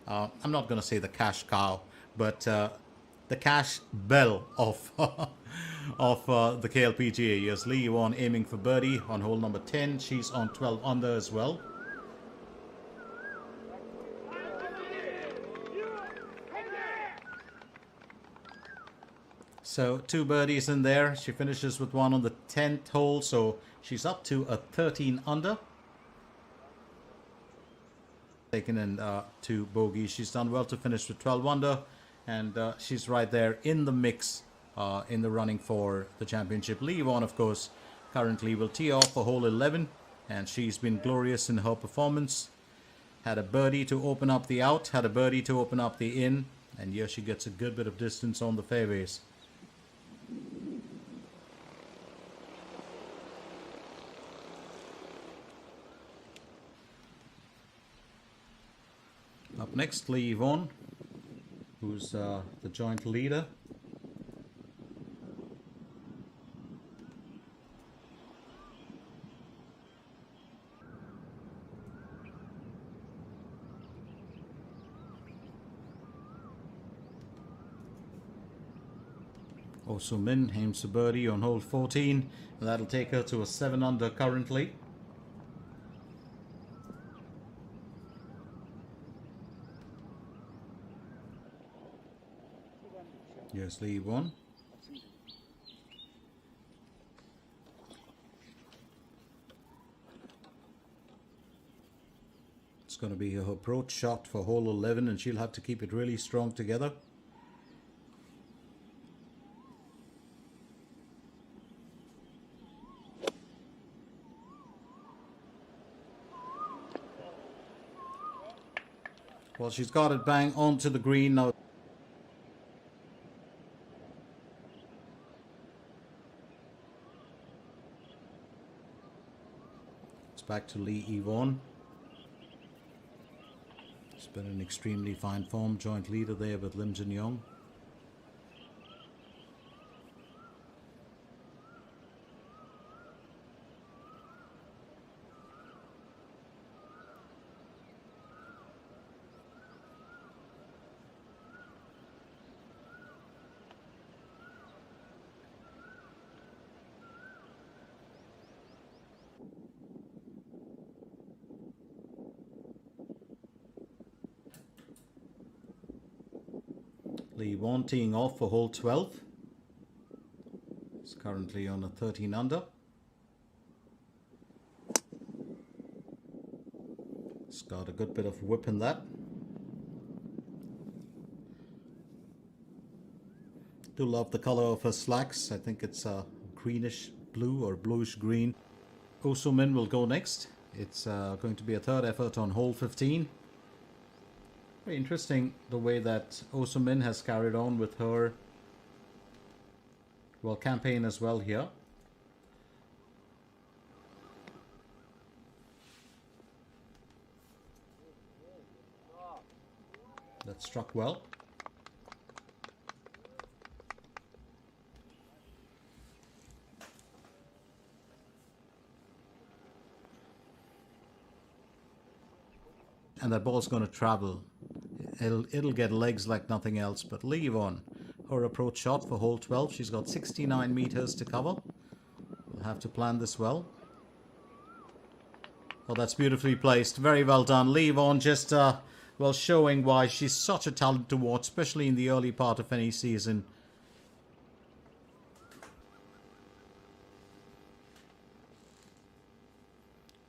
I'm not going to say the cash cow, but the cash bell of of the KLPGA. Yes, Lee Yewon aiming for birdie on hole number 10. She's on 12 under as well. So 2 birdies in there. She finishes with 1 on the 10th hole, so she's up to a 13 under. Taken in 2 bogeys. She's done well to finish with 12 under, and she's right there in the mix, in the running for the championship. Lee Yewon, of course, currently will tee off for hole 11, and she's been glorious in her performance. Had a birdie to open up the out, had a birdie to open up the in, and here she gets a good bit of distance on the fairways. Up next, Lee Yewon, who's the joint leader. Soomin aims a birdie on hole 14. That'll take her to a 7 under currently. Here's Lee Yewon. It's going to be her approach shot for hole 11, and she'll have to keep it really strong together. Well, she's got it bang onto the green now. It's back to Lee Yewon. It's been an extremely fine form, joint leader there with Lim Jin Young. Lee Yewon teeing off for hole 12. It's currently on a 13 under. It's got a good bit of whip in that. Do love the color of her slacks. I think it's a greenish blue or bluish green. Soomin will go next. It's going to be a third effort on hole 15. Very interesting the way that Soomin has carried on with her campaign as well here. That struck well. And that ball's going to travel. It'll get legs like nothing else. But Lee Yewon, her approach shot for hole 12. She's got 69 meters to cover. We'll have to plan this well. Oh, that's beautifully placed. Very well done. Lee Yewon just, well, showing why she's such a talent to watch, especially in the early part of any season.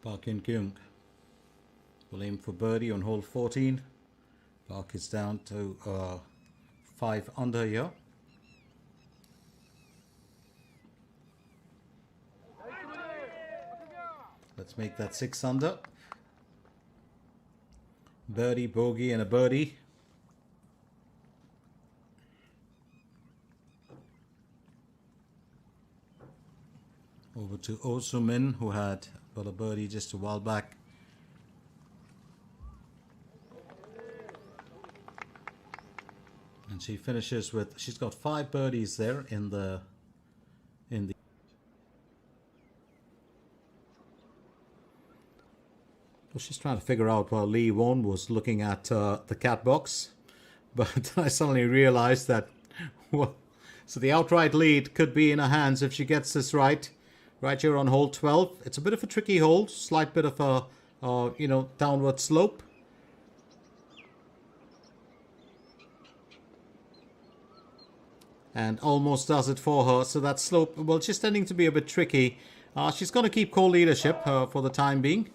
Kyung will aim for birdie on hole 14. Park is down to 5 under here. Let's make that 6 under. Birdie, bogey, and a birdie. Over to Soomin, who had got a birdie just a while back. And she finishes with, she's got 5 birdies there in the was just trying to figure out while Yewon was looking at the cat box, but I suddenly realized that, well, so the outright lead could be in her hands if she gets this right. Right here on hole 12. It's a bit of a tricky hole, slight bit of a, downward slope. And almost does it for her. So that slope, well, it's just tending to be a bit tricky. She's going to keep co-leadership for the time being.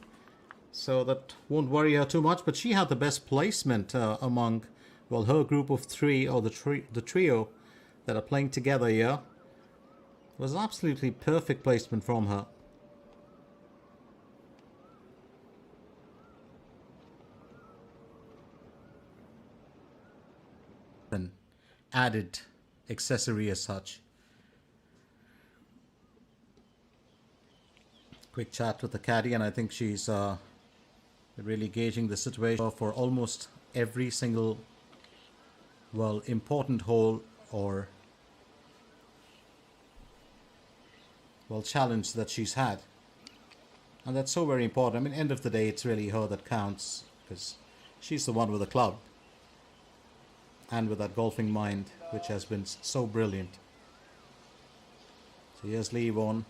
So that won't worry her too much. But she had the best placement among, well, her group of three, or the trio that are playing together here. It was an absolutely perfect placement from her. An added accessory as such. Quick chat with the caddy, and I think she's really gauging the situation for almost every single, well, important hole or, well, challenge that she's had. And that's so very important. I mean, end of the day, it's really her that counts, because she's the one with the club and with that golfing mind, which has been so brilliant. So here's Yewon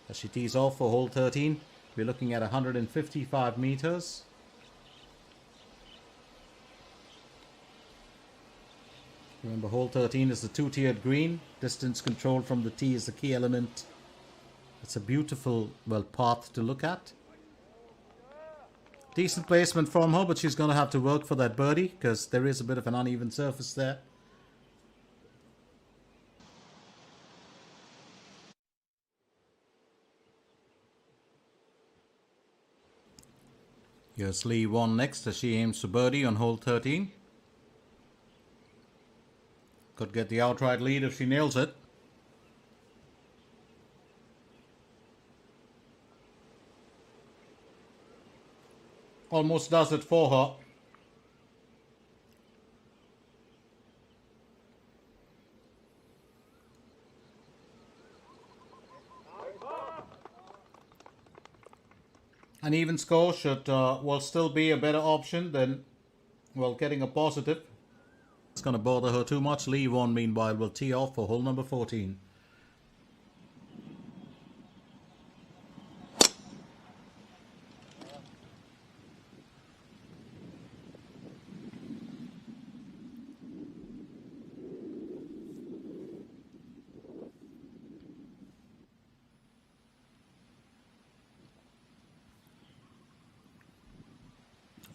as she tees off for hole 13. We're looking at 155 meters. Remember, hole 13 is the two-tiered green. Distance control from the tee is the key element. It's a beautiful, well, path to look at. Decent placement from her, but she's going to have to work for that birdie because there is a bit of an uneven surface there. Here's Yewon next as she aims for birdie on hole 13. Could get the outright lead if she nails it. Almost does it for her. An even score should will still be a better option than, well, getting a positive. It's going to bother her too much. Yewon, meanwhile, will tee off for hole number 14.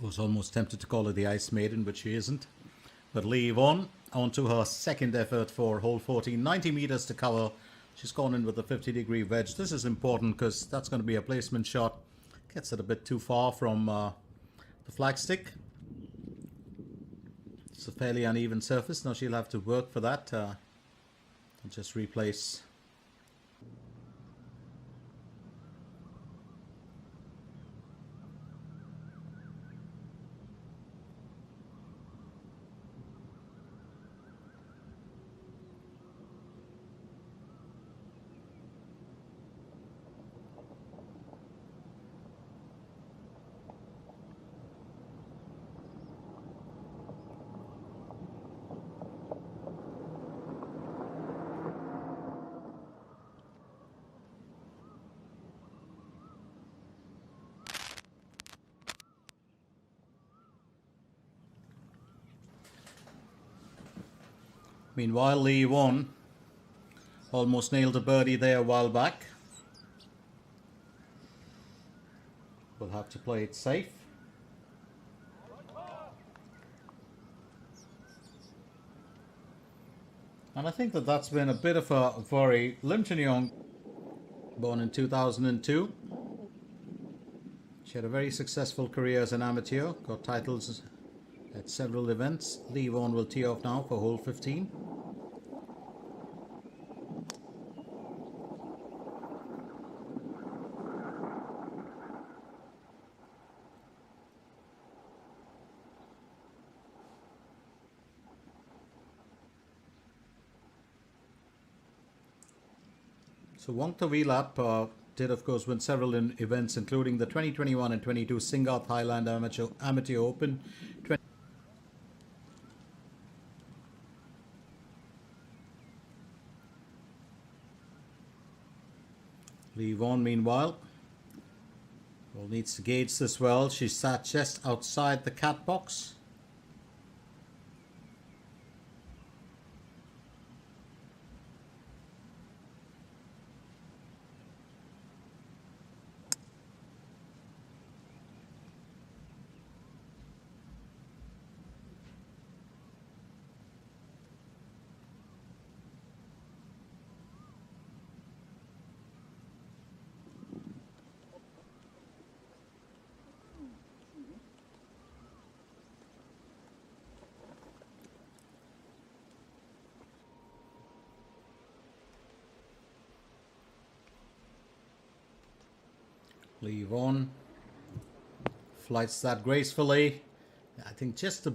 Was almost tempted to call her the Ice Maiden, but she isn't. But Yewon on to her second effort for hole 14. 90 meters to cover. She's gone in with a 50-degree wedge. This is important because that's going to be a placement shot. Gets it a bit too far from the flagstick. It's a fairly uneven surface. Now she'll have to work for that. And just replace. Meanwhile, Yewon almost nailed a birdie there a while back. We'll have to play it safe. And I think that that's been a bit of a worry. Lim Chun-young, born in 2002. She had a very successful career as an amateur, got titles at several events. Yewon will tee off now for hole 15. So Wong to wheel up did, of course, win several events, including the 2021 and 22 Singath Thailand Amateur Open. Yewon, meanwhile, needs to gauge this well. She sat just outside the cat box. Yewon flights that gracefully. I think just a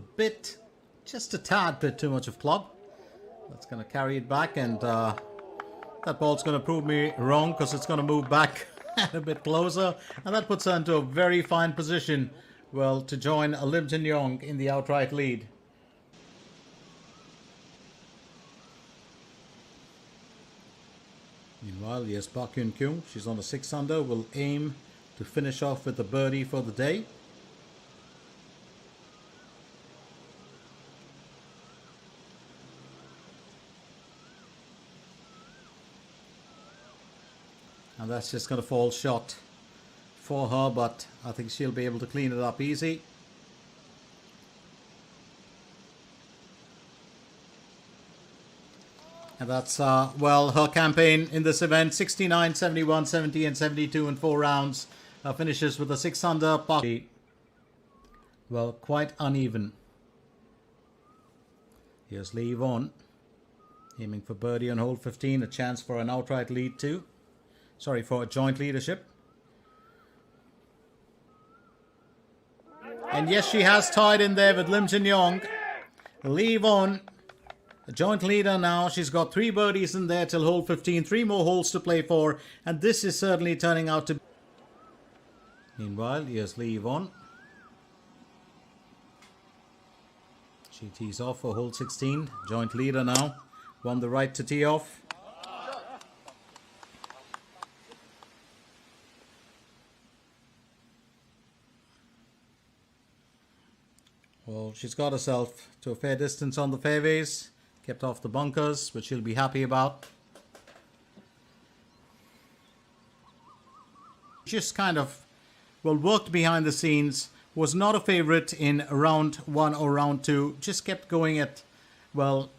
tad bit too much of club. That's going to carry it back, and that ball's going to prove me wrong because it's going to move back a bit closer, and that puts her into a very fine position, well, to join Lim Jin-yong in the outright lead. Meanwhile, yes, Kyung, she's on a 6-under, will aim to finish off with the birdie for the day. And that's just going to fall short for her, but I think she'll be able to clean it up easy. And that's, well, her campaign in this event: 69, 71, 70 and 72 in 4 rounds. Finishes with a 6-under. Well, quite uneven. Here's Yewon aiming for birdie on hole 15. A chance for an outright lead too. Sorry, for a joint leadership. And yes, she has tied in there with Lim Jin-yong. Yewon, a joint leader now. She's got 3 birdies in there till hole 15. 3 more holes to play for. And this is certainly turning out to... Meanwhile, here's Yewon. She tees off for hole 16. Joint leader now. Won the right to tee off. Well, she's got herself to a fair distance on the fairways. Kept off the bunkers, which she'll be happy about. Just kind of, well, worked behind the scenes. Was not a favorite in round 1 or round 2. Just kept going at, well,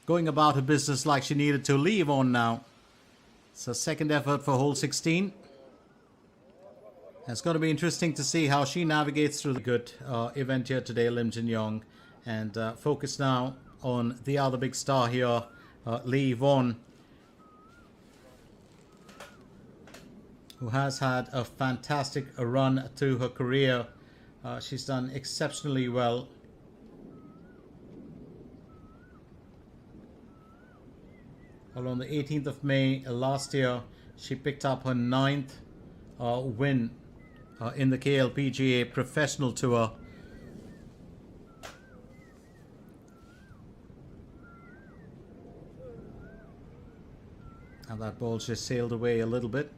going about her business like she needed to. Yewon now. It's her second effort for hole 16. It's going to be interesting to see how she navigates through the good event here today, Lim Jin-yong. And focus now on the other big star here, Yewon, who has had a fantastic run to her career. She's done exceptionally well. Well, on the 18th of May last year, she picked up her 9th win in the KLPGA Professional Tour. And that ball just sailed away a little bit.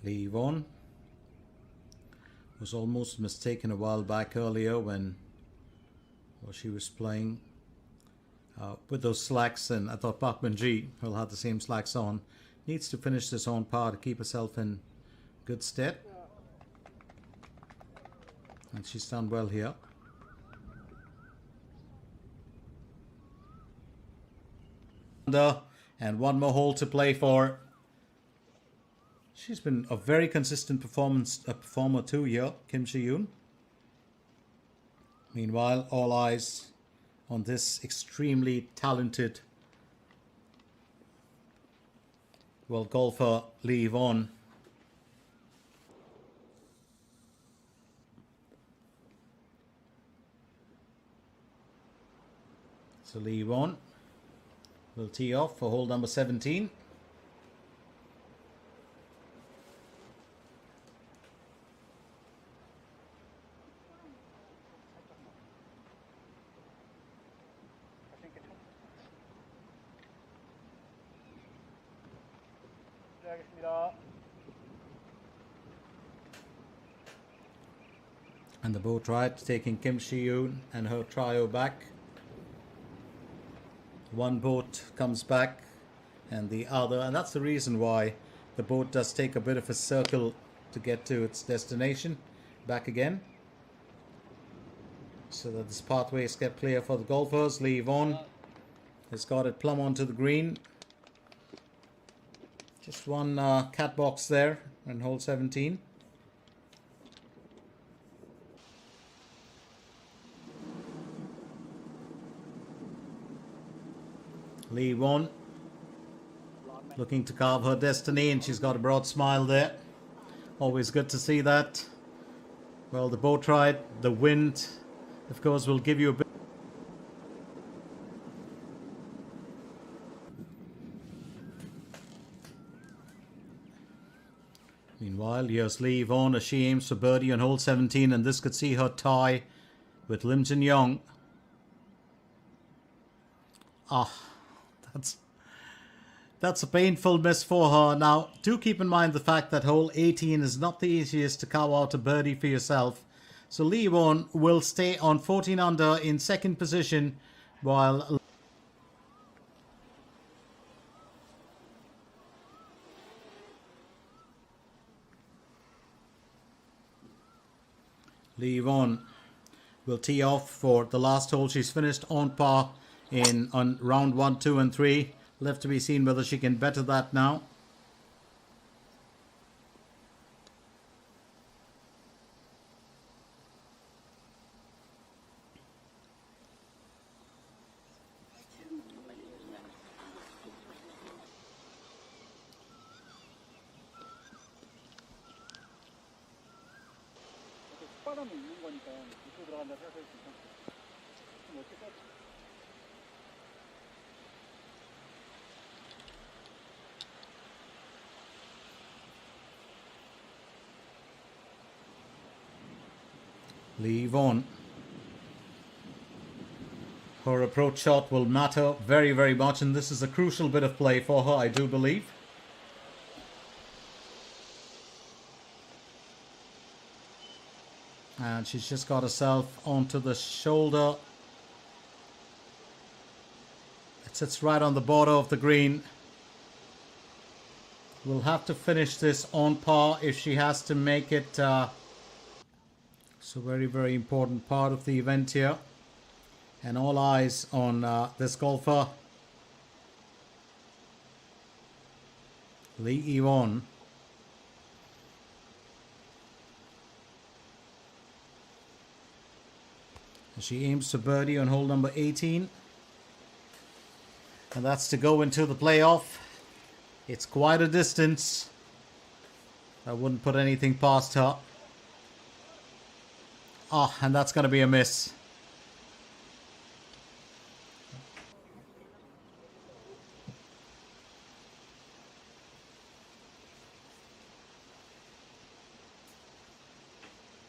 Yewon was almost mistaken a while back earlier when she was playing with those slacks, and I thought Park Min-ji will have the same slacks on. Needs to finish this on par to keep herself in good stead, and she's done well here. And one more hole to play for. She's been a very consistent performer too here, Kim Shi-yoon. Meanwhile, all eyes on this extremely talented golfer Lee Yewon. So Lee Yewon will tee off for hole number 17. And the boat ride taking Kim Shi-yoon and her trio back. One boat comes back and the other, and that's the reason why the boat does take a bit of a circle to get to its destination back again, so that this pathway is kept clear for the golfers. Lee Yewon has got it plumb onto the green. Just one cat box there in hole 17. Lee Yewon looking to carve her destiny, and she's got a broad smile there. Always good to see that. Well, the boat ride, the wind, of course, will give you a bit. Meanwhile, here's Lee Yewon as she aims for birdie on hole 17, and this could see her tie with Lim Jin-young. That's a painful miss for her. Now, do keep in mind the fact that hole 18 is not the easiest to carve out a birdie for yourself. So Lee Yewon will stay on 14 under in second position, while Lee Yewon will tee off for the last hole. She's finished on par on round 1, 2 and 3. Left to be seen whether she can better that now. Lee Yewon. Her approach shot will matter very, very much, and this is a crucial bit of play for her, I do believe. And she's just got herself onto the shoulder. It sits right on the border of the green. Will have to finish this on par if she has to make it. So very, very important part of the event here. And all eyes on this golfer, Lee Yewon. She aims to birdie on hole number 18. And that's to go into the playoff. It's quite a distance. I wouldn't put anything past her. And that's going to be a miss.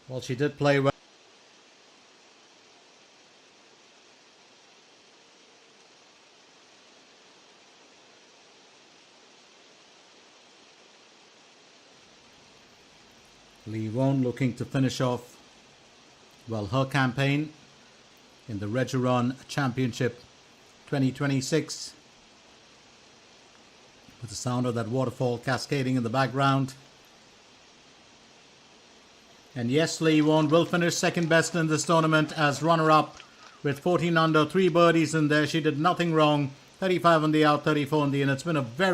Well, she did play well. Lee Yewon looking to finish off her campaign in the REJURAN Championship 2026 with the sound of that waterfall cascading in the background. And yes, Lee Yewon will finish second best in this tournament as runner-up with 14 under, 3 birdies in there. She did nothing wrong 35 on the out, 34 on the in. It's been a very